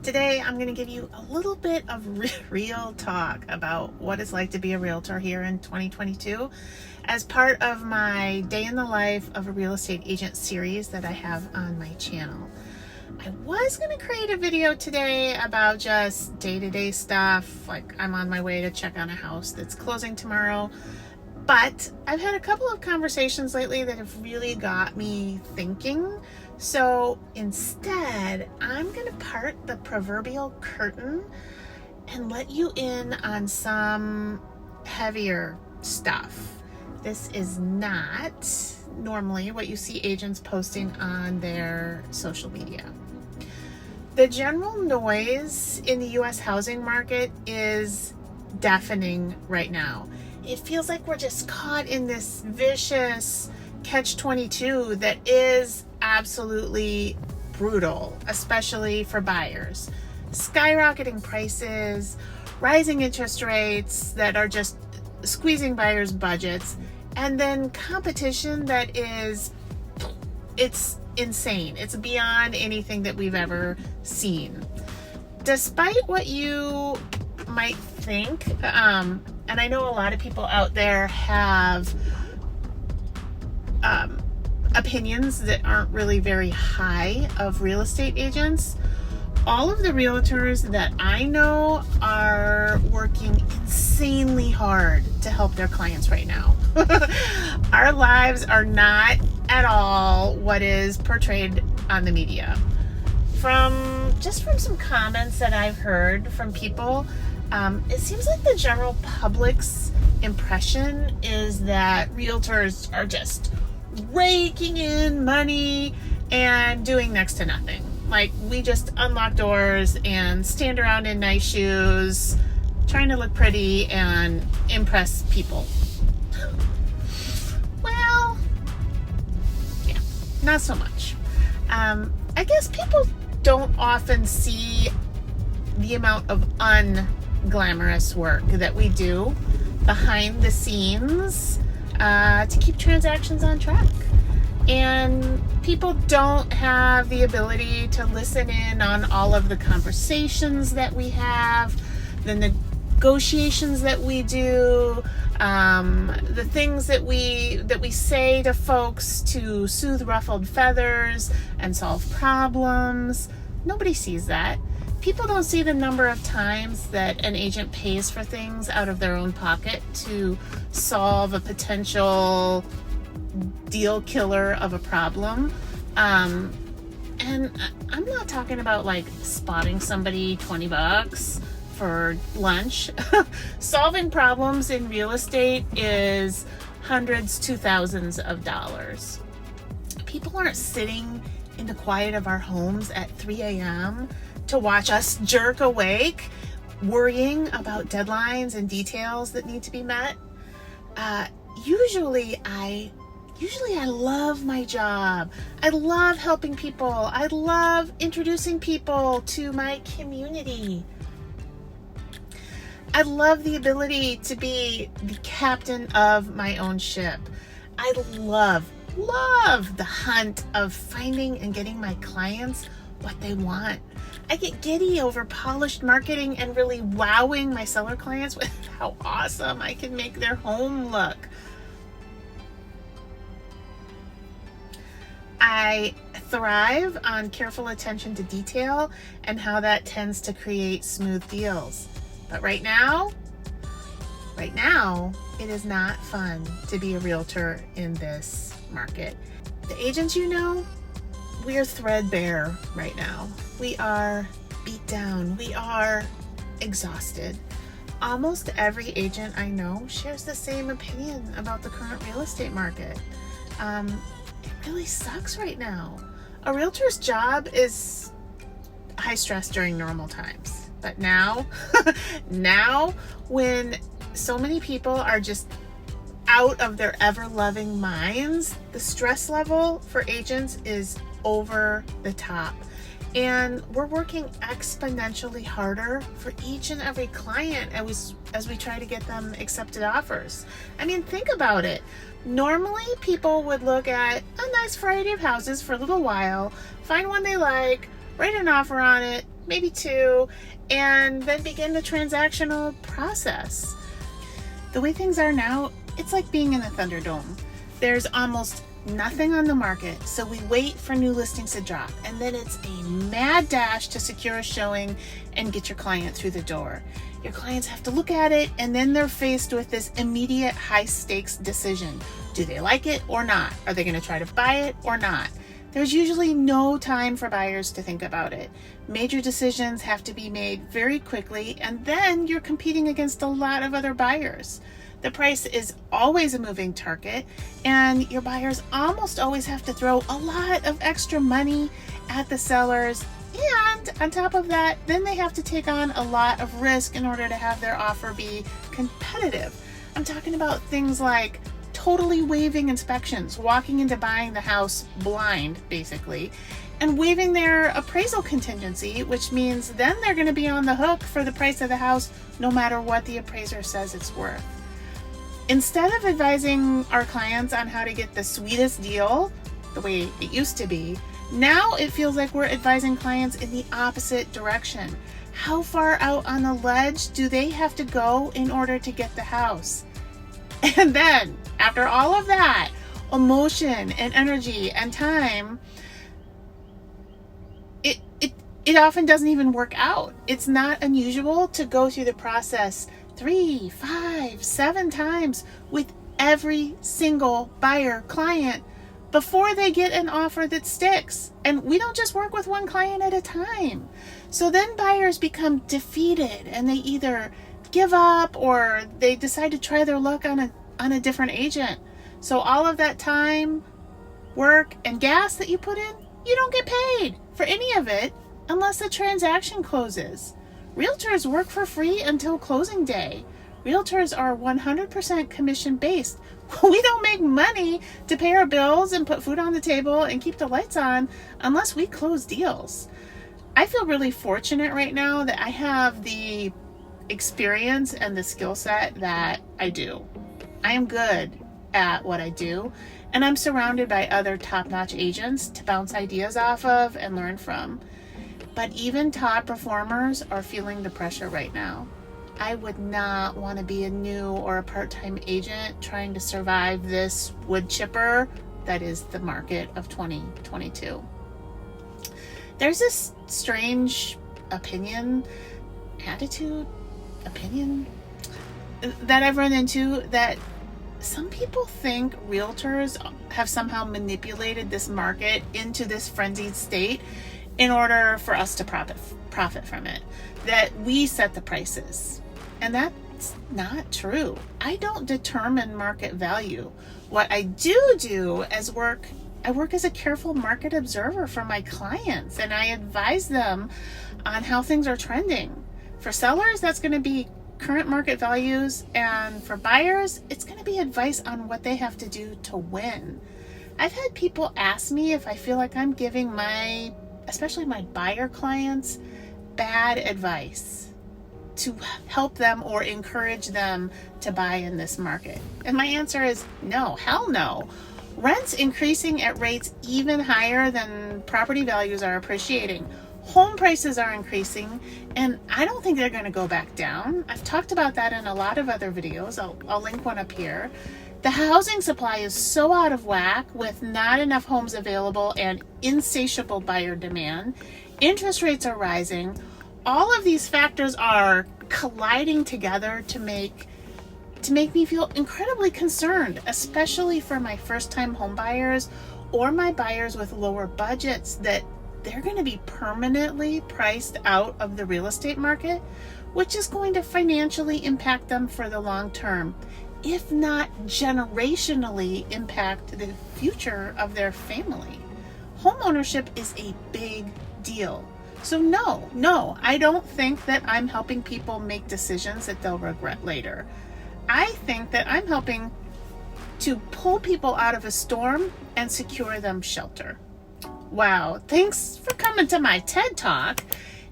Today, I'm going to give you a little bit of real talk about what it's like to be a realtor here in 2022 as part of my Day in the Life of a Real Estate Agent series that I have on my channel. I was going to create a video today about just day-to-day stuff, like I'm on my way to check on a house that's closing tomorrow, but I've had a couple of conversations lately that have really got me thinking. So instead, I'm going to part the proverbial curtain and let you in on some heavier stuff. This is not normally what you see agents posting on their social media. The general noise in the U.S. housing market is deafening right now. It feels like we're just caught in this vicious catch-22 that is absolutely brutal, especially for buyers. Skyrocketing prices, rising interest rates that are just squeezing buyers' budgets, and then competition that it's insane. It's beyond anything that we've ever seen. Despite what you might think, and I know a lot of people out there have opinions that aren't really very high of real estate agents. All of the realtors that I know are working insanely hard to help their clients right now. Our lives are not at all what is portrayed on the media. From some comments that I've heard from people, it seems like the general public's impression is that realtors are just raking in money and doing next to nothing. Like, we just unlock doors and stand around in nice shoes, trying to look pretty and impress people. Well, yeah, not so much. I guess people don't often see the amount of unglamorous work that we do behind the scenes to keep transactions on track. And people don't have the ability to listen in on all of the conversations that we have, the negotiations that we do, the things that we say to folks to soothe ruffled feathers and solve problems. Nobody sees that. People don't see the number of times that an agent pays for things out of their own pocket to solve a potential deal killer of a problem. And I'm not talking about like spotting somebody $20 for lunch. Solving problems in real estate is hundreds to thousands of dollars. People aren't sitting in the quiet of our homes at 3 a.m. to watch us jerk awake, worrying about deadlines and details that need to be met. Usually I love my job. I love helping people. I love introducing people to my community. I love the ability to be the captain of my own ship. I love the hunt of finding and getting my clients what they want. I get giddy over polished marketing and really wowing my seller clients with how awesome I can make their home look. I thrive on careful attention to detail and how that tends to create smooth deals. But right now, it is not fun to be a realtor in this market. The agents you know, we are threadbare right now. We are beat down. We are exhausted. Almost every agent I know shares the same opinion about the current real estate market. It really sucks right now. A realtor's job is high stress during normal times. But now when so many people are just out of their ever-loving minds, the stress level for agents is over the top. And we're working exponentially harder for each and every client as we try to get them accepted offers. I mean, think about it. Normally, people would look at a nice variety of houses for a little while, find one they like, write an offer on it, maybe two, and then begin the transactional process. The way things are now, it's like being in a Thunderdome. There's almost nothing on the market, so we wait for new listings to drop, and then it's a mad dash to secure a showing and get your client through the door. Your clients have to look at it, and then they're faced with this immediate high-stakes decision. Do they like it or not? Are they going to try to buy it or not? There's usually no time for buyers to think about it. Major decisions have to be made very quickly, and then you're competing against a lot of other buyers. The price is always a moving target, and your buyers almost always have to throw a lot of extra money at the sellers. And on top of that, then they have to take on a lot of risk in order to have their offer be competitive. I'm talking about things like totally waiving inspections, walking into buying the house blind, basically, and waiving their appraisal contingency, which means then they're going to be on the hook for the price of the house no matter what the appraiser says it's worth. Instead of advising our clients on how to get the sweetest deal, the way it used to be, now it feels like we're advising clients in the opposite direction. How far out on the ledge do they have to go in order to get the house? And then, after all of that, emotion and energy and time, it often doesn't even work out. It's not unusual to go through the process 3, 5, 7 times with every single buyer client before they get an offer that sticks. And we don't just work with one client at a time. So then buyers become defeated and they either give up or they decide to try their luck on a different agent. So all of that time, work, and gas that you put in, you don't get paid for any of it unless the transaction closes. Realtors work for free until closing day. Realtors are 100% commission based. We don't make money to pay our bills and put food on the table and keep the lights on unless we close deals. I feel really fortunate right now that I have the experience and the skill set that I do. I am good at what I do, and I'm surrounded by other top-notch agents to bounce ideas off of and learn from. But even top performers are feeling the pressure right now. I would not want to be a new or a part-time agent trying to survive this wood chipper that is the market of 2022. There's this strange opinion that I've run into that some people think realtors have somehow manipulated this market into this frenzied state in order for us to profit from it, that we set the prices. And that's not true. I don't determine market value. What I do is I work as a careful market observer for my clients, and I advise them on how things are trending. For sellers, that's going to be current market values, and for buyers, it's going to be advice on what they have to do to win. I've had people ask me if I feel like I'm giving especially my buyer clients, bad advice to help them or encourage them to buy in this market. And my answer is no, hell no. Rents increasing at rates even higher than property values are appreciating. Home prices are increasing, and I don't think they're going to go back down. I've talked about that in a lot of other videos. I'll link one up here. The housing supply is so out of whack with not enough homes available and insatiable buyer demand. Interest rates are rising. All of these factors are colliding together to make me feel incredibly concerned, especially for my first-time home buyers or my buyers with lower budgets, that they're going to be permanently priced out of the real estate market, which is going to financially impact them for the long term, if not generationally impact the future of their family. Home ownership is a big deal. So no, I don't think that I'm helping people make decisions that they'll regret later. I think that I'm helping to pull people out of a storm and secure them shelter. Wow, thanks for coming to my TED Talk.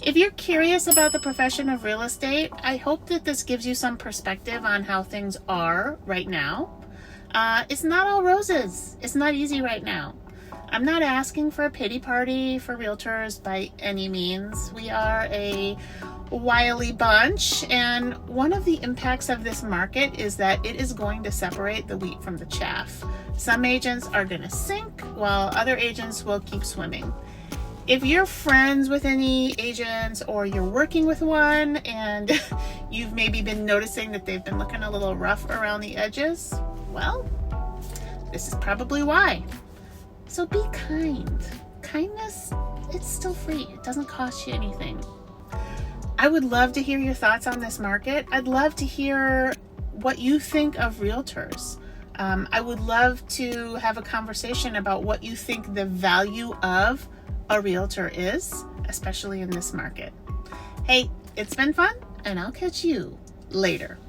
If you're curious about the profession of real estate, I hope that this gives you some perspective on how things are right now. It's not all roses. It's not easy right now. I'm not asking for a pity party for realtors by any means. We are a wily bunch, and one of the impacts of this market is that it is going to separate the wheat from the chaff. Some agents are going to sink while other agents will keep swimming. If you're friends with any agents or you're working with one and you've maybe been noticing that they've been looking a little rough around the edges, well, this is probably why. So be kind. Kindness, it's still free. It doesn't cost you anything. I would love to hear your thoughts on this market. I'd love to hear what you think of realtors. I would love to have a conversation about what you think the value of a realtor is, especially in this market. Hey, it's been fun, and I'll catch you later.